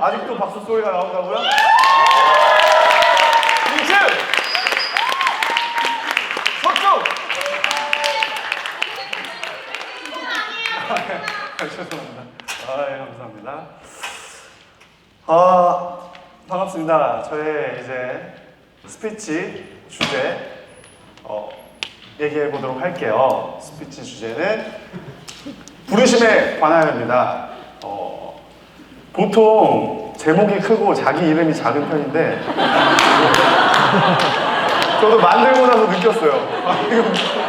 아직도 박수 소리가 나온다고요? 2층! 서쪽! 죄송합니다. 예, 감사합니다. 반갑습니다. 저의 이제 스피치 주제 얘기해 보도록 할게요. 스피치 주제는 부르심에 관하여입니다. 보통 제목이 크고 자기 이름이 작은 편인데 저도 만들고 나서 느꼈어요.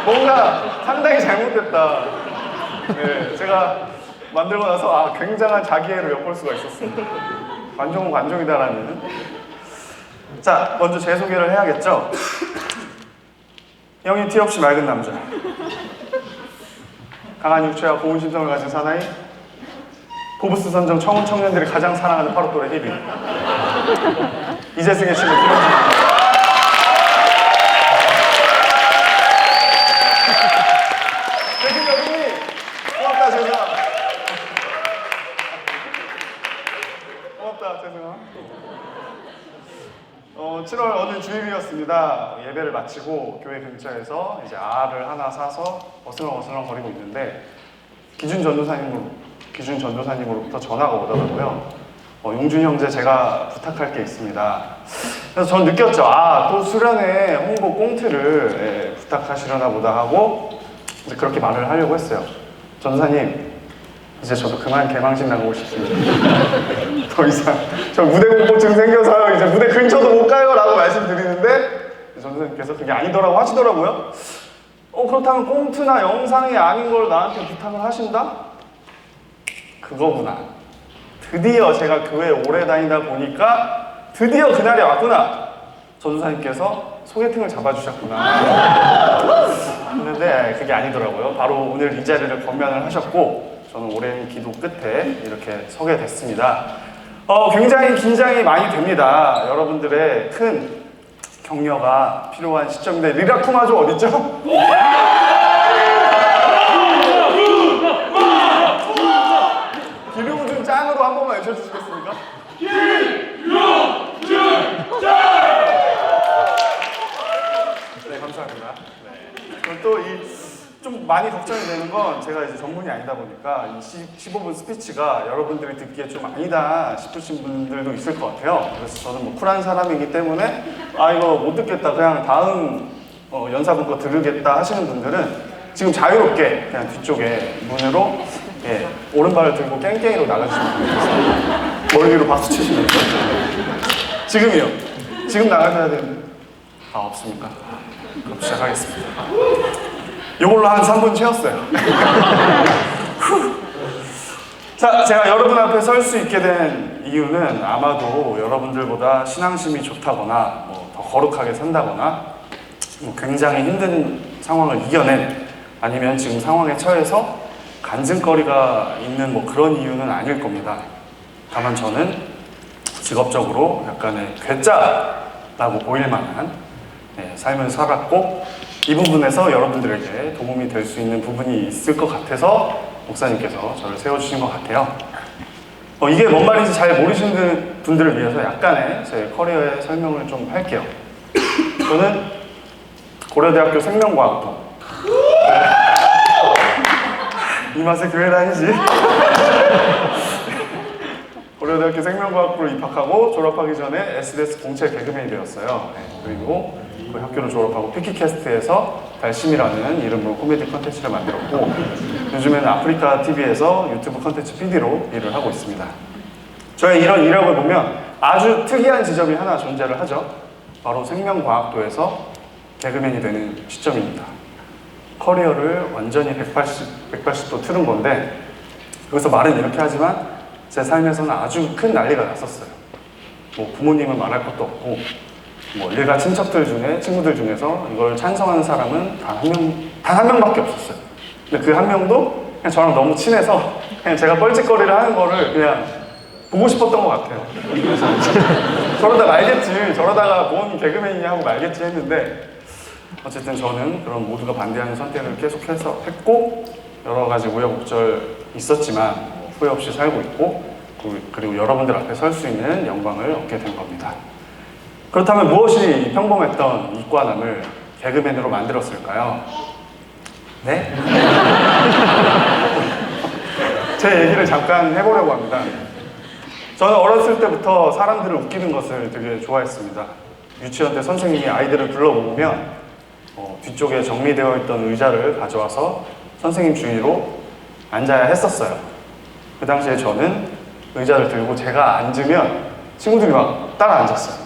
뭔가 상당히 잘못됐다. 네, 제가 만들고 나서 굉장한 자기애를 엿볼 수가 있었어요. 관종은 관종이다라는. 자, 먼저 제 소개를 해야겠죠. 형이 티 없이 맑은 남자, 강한 육체와 고운 심성을 가진 사나이, 포브스 선정 청운 청년들이 가장 사랑하는 파릇돌의 1위, 이재승의 친구 김원준입니다. 대신 여러분이 고맙다 재승아. 고맙다 재승아. 7월 어느 주일이었습니다. 예배를 마치고 교회 근처에서 이제 알을 하나 사서 어슬렁어슬렁 거리고 있는데 기준 전도사님으로부터 전화가 오더라고요. 용준이 형제 제가 부탁할 게 있습니다. 그래서 전 느꼈죠. 또 수련회 홍보 꽁트를 부탁하시려나 보다 하고 이제 그렇게 말을 하려고 했어요. 전도사님, 이제 저도 그만 개망신 나가고 싶습니다. 더 이상 저 무대 공포증 생겨서요. 이제 무대 근처도 못 가요 라고 말씀드리는데 전도사님께서 그게 아니더라고 하시더라고요. 그렇다면 꽁트나 영상이 아닌 걸 나한테 부탁을 하신다? 그거구나. 드디어 제가 교회에 오래 다니다 보니까 드디어 그날이 왔구나. 전도사님께서 소개팅을 잡아주셨구나 했는데 그게 아니더라고요. 바로 오늘 이 자리를 건면을 하셨고 저는 오랜 기도 끝에 이렇게 서게 됐습니다. 굉장히 긴장이 많이 됩니다. 여러분들의 큰 격려가 필요한 시점인데 리라쿠마조 어딨죠? 기름우준 짱으로 한 번만 외쳐주시겠습니까? 기름우준 짱! 네, 감사합니다. 네. 또 좀 많이 걱정이 되는 건 제가 이제 전문이 아니다 보니까 이 15분 스피치가 여러분들이 듣기에 좀 아니다 싶으신 분들도 있을 것 같아요. 그래서 저는 뭐 쿨한 사람이기 때문에 이거 못 듣겠다, 그냥 다음 연사분 거 들으겠다 하시는 분들은 지금 자유롭게 그냥 뒤쪽에 문으로 오른발을 들고 깽깽이로 나가주시면 됩니다. 머리 위로 박수 치시면 돼요. 지금이요. 지금 나가셔야 되는데 없습니까? 그럼 시작하겠습니다. 이걸로 한 3분 채웠어요. 자, 제가 여러분 앞에 설 수 있게 된 이유는 아마도 여러분들보다 신앙심이 좋다거나 더 거룩하게 산다거나 굉장히 힘든 상황을 이겨낸 아니면 지금 상황에 처해서 간증거리가 있는 그런 이유는 아닐 겁니다. 다만 저는 직업적으로 약간의 괴짜라고 보일 만한 삶을 살았고 이 부분에서 여러분들에게 도움이 될 수 있는 부분이 있을 것 같아서 목사님께서 저를 세워주신 것 같아요. 이게 뭔 말인지 잘 모르시는 분들을 위해서 약간의 제 커리어의 설명을 좀 할게요. 저는 고려대학교 생명과학부 이 맛에 교회 다니지? 고려대학교 생명과학부를 입학하고 졸업하기 전에 SBS 공채 개그맨이 되었어요. 그리고 그 학교를 졸업하고 피키캐스트에서 달심이라는 이름으로 코미디 컨텐츠를 만들었고 요즘에는 아프리카 TV에서 유튜브 컨텐츠 PD로 일을 하고 있습니다. 저의 이런 이력을 보면 아주 특이한 지점이 하나 존재를 하죠. 바로 생명과학도에서 개그맨이 되는 시점입니다. 커리어를 완전히 180도 틀은 건데 여기서 말은 이렇게 하지만 제 삶에서는 아주 큰 난리가 났었어요. 부모님은 말할 것도 없고 일가 친척들 중에 친구들 중에서 이걸 찬성하는 사람은 단 한 명밖에 없었어요. 근데 그 한 명도 그냥 저랑 너무 친해서 그냥 제가 뻘짓거리를 하는 거를 그냥 보고 싶었던 것 같아요. 저러다 말겠지, 저러다가 뭔 개그맨이냐 하고 말겠지 했는데 어쨌든 저는 그런 모두가 반대하는 선택을 계속해서 했고 여러 가지 우여곡절 있었지만 후회 없이 살고 있고 그리고 여러분들 앞에 설 수 있는 영광을 얻게 된 겁니다. 그렇다면 무엇이 평범했던 이과남을 개그맨으로 만들었을까요? 네? 제 얘기를 잠깐 해보려고 합니다. 저는 어렸을 때부터 사람들을 웃기는 것을 되게 좋아했습니다. 유치원 때 선생님이 아이들을 불러모으면 뒤쪽에 정리되어 있던 의자를 가져와서 선생님 주위로 앉아야 했었어요. 그 당시에 저는 의자를 들고 제가 앉으면 친구들이 막 따라 앉았어요.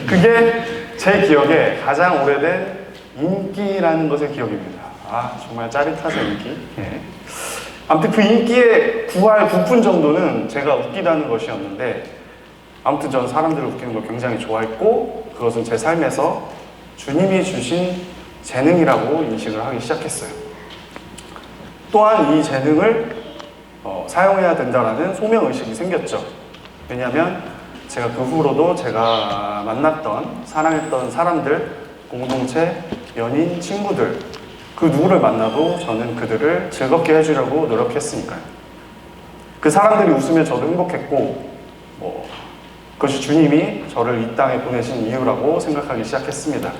그게 제 기억에 가장 오래된 인기라는 것의 기억입니다. 아, 정말 짜릿하죠, 인기. 예. 아무튼 그 인기의 9할 9푼 정도는 제가 웃기다는 것이었는데, 아무튼 저는 사람들을 웃기는 걸 굉장히 좋아했고, 그것은 제 삶에서 주님이 주신 재능이라고 인식을 하기 시작했어요. 또한 이 재능을 사용해야 된다는 소명의식이 생겼죠. 왜냐하면 제가 그 후로도 제가 만났던, 사랑했던 사람들, 공동체, 연인, 친구들, 그 누구를 만나도 저는 그들을 즐겁게 해주려고 노력했으니까요. 그 사람들이 웃으면 저도 행복했고, 그것이 주님이 저를 이 땅에 보내신 이유라고 생각하기 시작했습니다.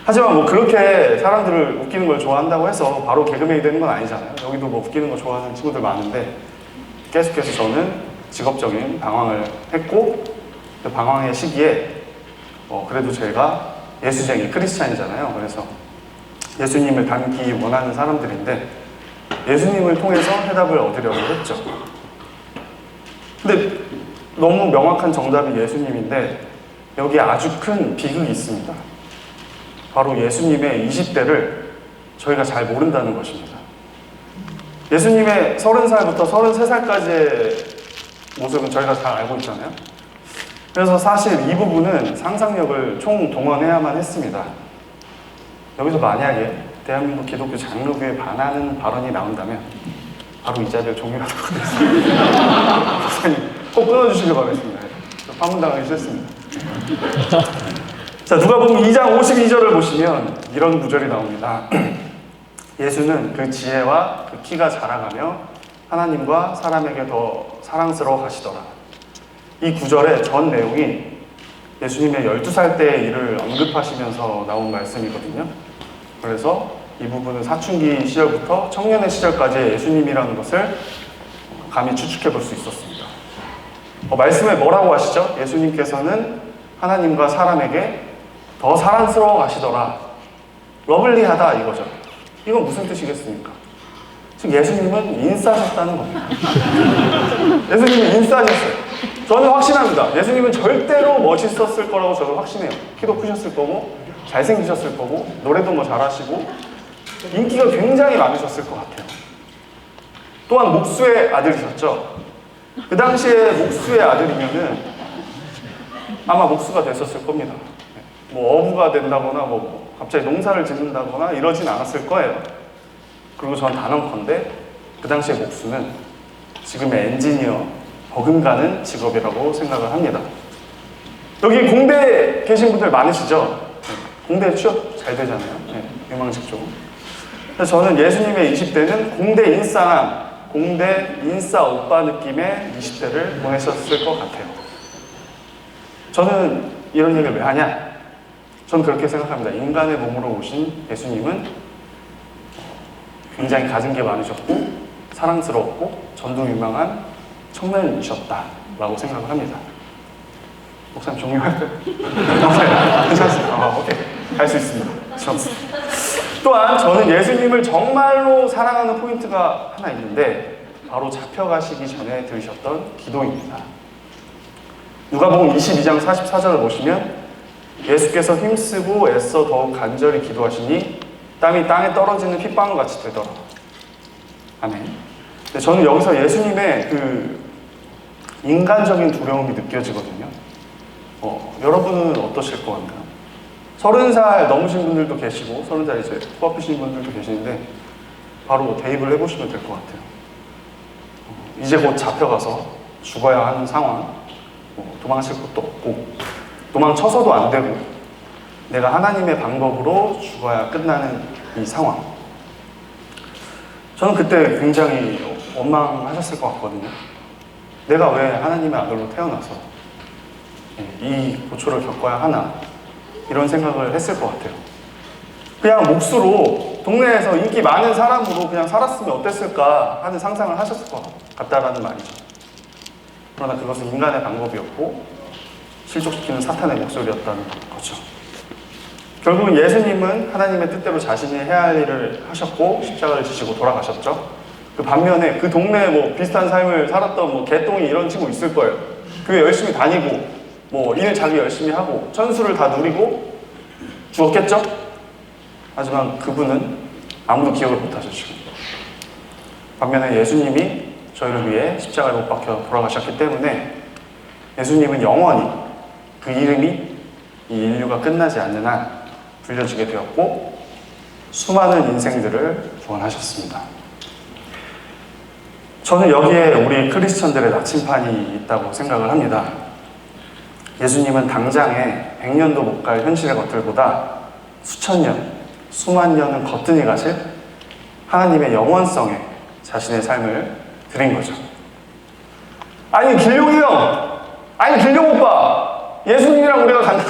하지만 그렇게 사람들을 웃기는 걸 좋아한다고 해서 바로 개그맨이 되는 건 아니잖아요. 여기도 웃기는 거 좋아하는 친구들 많은데, 계속해서 저는 직업적인 방황을 했고, 그 방황의 시기에 그래도 제가 예수쟁이 크리스찬이잖아요. 그래서 예수님을 닮기 원하는 사람들인데 예수님을 통해서 해답을 얻으려고 했죠. 근데 너무 명확한 정답이 예수님인데 여기에 아주 큰 비극이 있습니다. 바로 예수님의 20대를 저희가 잘 모른다는 것입니다. 예수님의 30살부터 33살까지의 모습은 저희가 잘 알고 있잖아요. 그래서 사실 이 부분은 상상력을 총동원해야만 했습니다. 여기서 만약에 대한민국 기독교 장로교에 반하는 발언이 나온다면 바로 이 자리를 종료하도록 하겠습니다. 목사님 꼭 끊어주시길 바라겠습니다. 파문당하기 싫습니다. 자, 누가복음 2장 52절을 보시면 이런 구절이 나옵니다. 예수는 그 지혜와 그 키가 자라가며 하나님과 사람에게 더 사랑스러워 가시더라. 이 구절의 전 내용이 예수님의 12살 때의 일을 언급하시면서 나온 말씀이거든요. 그래서 이 부분은 사춘기 시절부터 청년의 시절까지의 예수님이라는 것을 감히 추측해 볼 수 있었습니다. 말씀에 뭐라고 하시죠? 예수님께서는 하나님과 사람에게 더 사랑스러워 가시더라. 러블리하다 이거죠. 이건 무슨 뜻이겠습니까? 즉 예수님은 인싸셨다는 겁니다. 예수님은 인싸셨어요. 저는 확신합니다. 예수님은 절대로 멋있었을 거라고 저는 확신해요. 키도 크셨을 거고 잘생기셨을 거고 노래도 잘하시고 인기가 굉장히 많으셨을 것 같아요. 또한 목수의 아들이셨죠. 그 당시에 목수의 아들이면은 아마 목수가 됐었을 겁니다. 어부가 된다거나 갑자기 농사를 짓는다거나 이러진 않았을 거예요. 그리고 전 단언컨대 그 당시의 목수는 지금의 엔지니어 버금가는 직업이라고 생각을 합니다. 여기 공대에 계신 분들 많으시죠? 공대 취업 잘 되잖아요. 유망직 쪽. 그래서 저는 예수님의 20대는 공대 인싸남, 공대 인싸 오빠 느낌의 20대를 보내셨을 것 같아요. 저는 이런 얘기를 왜 하냐? 저는 그렇게 생각합니다. 인간의 몸으로 오신 예수님은 굉장히 가진 게 많으셨고 사랑스러웠고 전도유망한 청년이셨다라고 생각을 합니다. 목사님 종료할까요? 괜찮습니다. 오케이. 갈 수 있습니다. 또한 저는 예수님을 정말로 사랑하는 포인트가 하나 있는데 바로 잡혀가시기 전에 들으셨던 기도입니다. 누가복음 22장 44절을 보시면 예수께서 힘쓰고 애써 더욱 간절히 기도하시니 땀이 땅에 떨어지는 핏방울같이 되더라. 아멘. 저는 여기서 예수님의 그 인간적인 두려움이 느껴지거든요. 여러분은 어떠실 것 같나요? 30살 넘으신 분들도 계시고 30살 이제 코앞이신 분들도 계시는데 바로 대입을 해보시면 될 것 같아요. 이제 곧 잡혀가서 죽어야 하는 상황, 도망칠 것도 없고 도망쳐서도 안 되고 내가 하나님의 방법으로 죽어야 끝나는 이 상황. 저는 그때 굉장히 원망하셨을 것 같거든요. 내가 왜 하나님의 아들로 태어나서 이 고초를 겪어야 하나, 이런 생각을 했을 것 같아요. 그냥 몫으로 동네에서 인기 많은 사람으로 그냥 살았으면 어땠을까 하는 상상을 하셨을 것 같다라는 말이죠. 그러나 그것은 인간의 방법이었고 실족시키는 사탄의 목소리였다는 거죠. 결국은 예수님은 하나님의 뜻대로 자신이 해야 할 일을 하셨고 십자가를 지시고 돌아가셨죠. 그 반면에 그 동네에 뭐 비슷한 삶을 살았던 뭐 개똥이 이런 친구 있을 거예요. 교회 열심히 다니고 뭐 일 자기 열심히 하고 천수를 다 누리고 죽었겠죠? 하지만 그분은 아무도 기억을 못하셨죠. 반면에 예수님이 저희를 위해 십자가에 못 박혀 돌아가셨기 때문에 예수님은 영원히 그 이름이 이 인류가 끝나지 않는 한 불려지게 되었고 수많은 인생들을 구원하셨습니다. 저는 여기에 우리 크리스천들의 나침판이 있다고 생각을 합니다. 예수님은 당장에 100년도 못 갈 현실의 것들보다 수천 년, 수만 년은 거뜬히 가실 하나님의 영원성에 자신의 삶을 드린 거죠. 아니 길룡이 형! 아니 길룡 오빠! 예수님이랑 우리가 간다.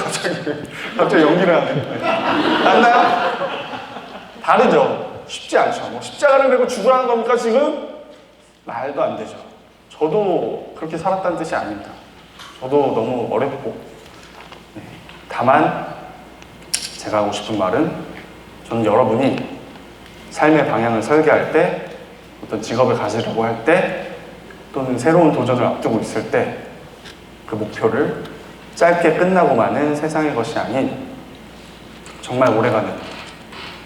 갑자기 연기를 하네. 맞나요? 다르죠. 쉽지 않죠. 뭐 십자가를 메고 죽으라는 겁니까 지금? 말도 안 되죠. 저도 그렇게 살았다는 뜻이 아닙니다. 저도 너무 어렵고 다만 제가 하고 싶은 말은 저는 여러분이 삶의 방향을 설계할 때 어떤 직업을 가지려고 할 때 또는 새로운 도전을 앞두고 있을 때 그 목표를 짧게 끝나고 마는 세상의 것이 아닌 정말 오래가는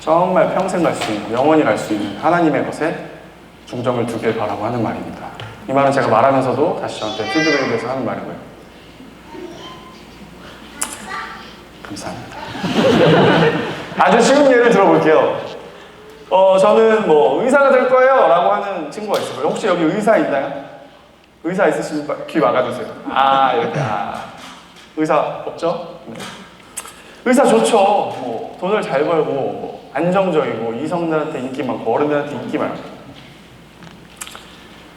정말 평생 갈 수 있는 영원히 갈 수 있는 하나님의 것에 중점을 두길 바라고 하는 말입니다. 이 말은 제가 말하면서도 다시 저한테 피드백을 위해서 하는 말이고요. 감사합니다. 아주 쉬운 예를 들어볼게요. 저는 뭐 의사가 될 거예요 라고 하는 친구가 있어요. 혹시 여기 의사 있나요? 의사 있으시면 귀 막아주세요. 이렇게. 의사 없죠? 네. 의사 좋죠. 뭐 돈을 잘 벌고 뭐 안정적이고 이성들한테 인기 많고 어른들한테 인기 많고.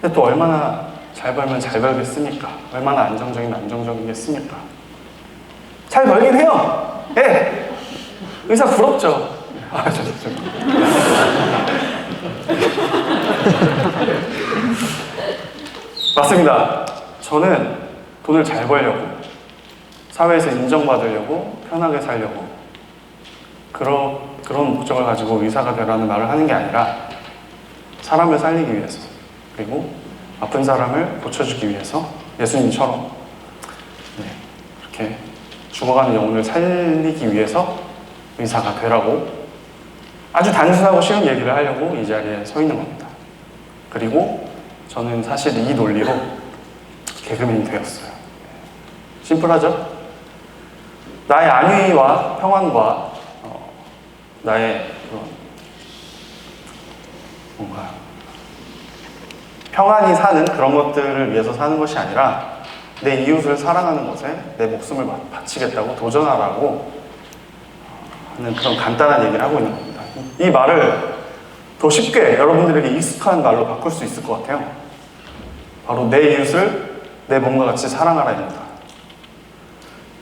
근데 또 얼마나 잘 벌면 잘 벌겠습니까? 얼마나 안정적이면 안정적이겠습니까? 잘 벌긴 해요. 예. 의사 부럽죠. 맞습니다. 저는 돈을 잘 벌려고, 사회에서 인정받으려고, 편하게 살려고 그런 목적을 가지고 의사가 되라는 말을 하는 게 아니라 사람을 살리기 위해서, 그리고 아픈 사람을 고쳐주기 위해서 예수님처럼 이렇게 죽어가는 영혼을 살리기 위해서 의사가 되라고 아주 단순하고 쉬운 얘기를 하려고 이 자리에 서 있는 겁니다. 그리고 저는 사실 이 논리로 개그맨이 되었어요. 심플하죠? 나의 안위와 평안과 나의 그런 뭔가 평안히 사는 그런 것들을 위해서 사는 것이 아니라 내 이웃을 사랑하는 것에 내 목숨을 바치겠다고 도전하라고 하는 그런 간단한 얘기를 하고 있는 겁니다. 이 말을 더 쉽게 여러분들에게 익숙한 말로 바꿀 수 있을 것 같아요. 바로 내 이웃을 내 몸과 같이 사랑하라입니다.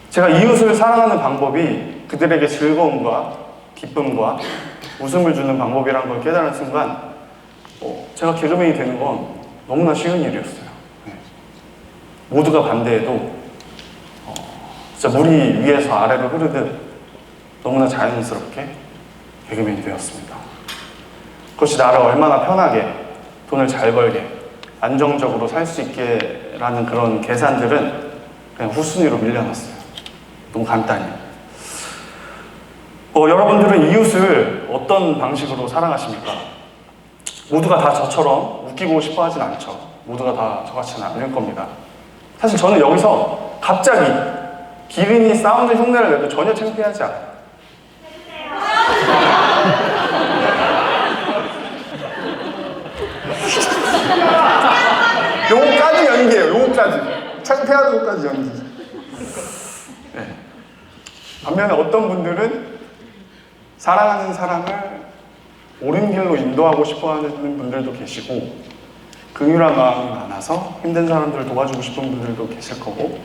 제가 이웃을 사랑하는 방법이 그들에게 즐거움과 기쁨과 웃음을 주는 방법이라는 걸 깨달은 순간 제가 개그맨이 되는 건 너무나 쉬운 일이었어요. 모두가 반대해도 진짜 물이 위에서 아래로 흐르듯 너무나 자연스럽게 개그맨이 되었습니다. 그것이 나를 얼마나 편하게 돈을 잘 벌게 안정적으로 살 수 있게 라는 그런 계산들은 그냥 후순위로 밀려났어요. 너무 간단히. 여러분들은 이웃을 어떤 방식으로 사랑하십니까? 모두가 다 저처럼 웃기고 싶어 하진 않죠. 모두가 다 저같지는 않을 겁니다. 사실 저는 여기서 갑자기 기린이 사운드 흉내를 내도 전혀 창피하지 않아요. 요거까지 연기예요. 요거까지. 창피하는 것까지 연기. 네. 반면에 어떤 분들은 사랑하는 사람을 옳은 길로 인도하고 싶어 하는 분들도 계시고 긍휼한 마음이 많아서 힘든 사람들을 도와주고 싶은 분들도 계실 거고,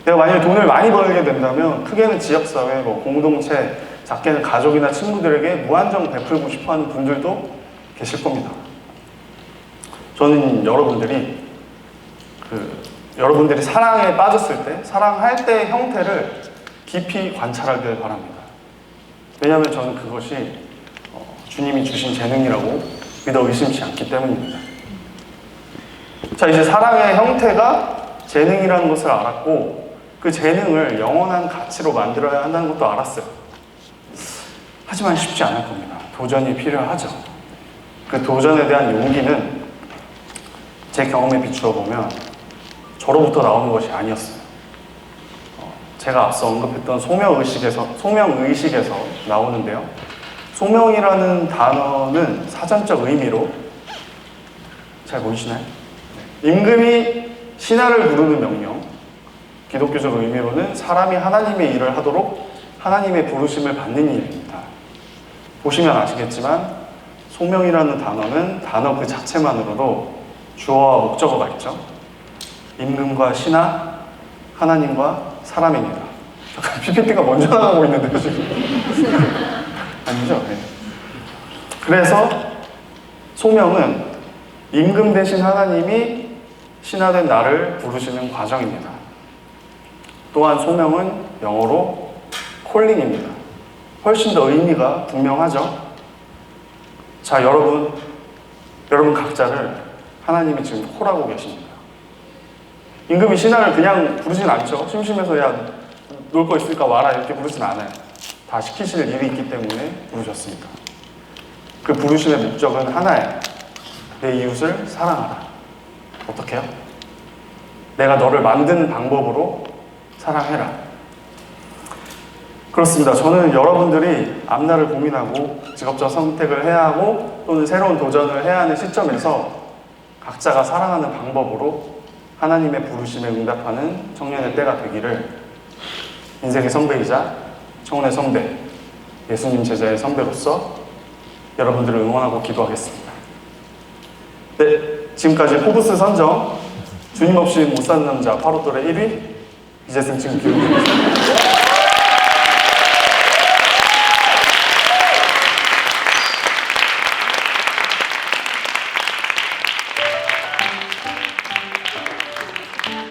내가 만약에 돈을 많이 벌게 된다면 크게는 지역사회, 뭐 공동체, 작게는 가족이나 친구들에게 무한정 베풀고 싶어하는 분들도 계실 겁니다. 저는 여러분들이 사랑에 빠졌을 때, 사랑할 때의 형태를 깊이 관찰하길 바랍니다. 왜냐하면 저는 그것이 주님이 주신 재능이라고 믿어 의심치 않기 때문입니다. 자, 이제 사랑의 형태가 재능이라는 것을 알았고, 그 재능을 영원한 가치로 만들어야 한다는 것도 알았어요. 하지만 쉽지 않을 겁니다. 도전이 필요하죠. 그 도전에 대한 용기는 제 경험에 비추어 보면 저로부터 나오는 것이 아니었어요. 제가 앞서 언급했던 소명의식에서 나오는데요. 소명이라는 단어는 사전적 의미로, 잘 보이시나요? 임금이 신하를 부르는 명령, 기독교적 의미로는 사람이 하나님의 일을 하도록 하나님의 부르심을 받는 일입니다. 보시면 아시겠지만 소명이라는 단어는 단어 그 자체만으로도 주어와 목적어가 있죠. 임금과 신하, 하나님과 사람입니다. 잠깐 PPT가 먼저 나가고 있는데요, 지금. 아니죠? 네. 그래서 소명은 임금 대신 하나님이 신하된 나를 부르시는 과정입니다. 또한 소명은 영어로 콜링입니다. 훨씬 더 의미가 분명하죠? 자, 여러분 각자를 하나님이 지금 콜하고 계십니다. 임금이 신하를 그냥 부르진 않죠. 심심해서 야, 놀 거 있으니까 와라 이렇게 부르진 않아요. 다 시키실 일이 있기 때문에 부르셨습니다. 그 부르심의 목적은 하나예요. 내 이웃을 사랑하라. 어떻게 해요? 내가 너를 만든 방법으로 사랑해라. 그렇습니다. 저는 여러분들이 앞날을 고민하고 직업적 선택을 해야 하고 또는 새로운 도전을 해야 하는 시점에서 각자가 사랑하는 방법으로 하나님의 부르심에 응답하는 청년의 때가 되기를 인생의 선배이자 청혼의 선배, 예수님 제자의 선배로서 여러분들을 응원하고 기도하겠습니다. 네, 지금까지 포브스 선정 주님 없이 못 사는 남자 8호 또래 1위 이재승 지금 기록입니다.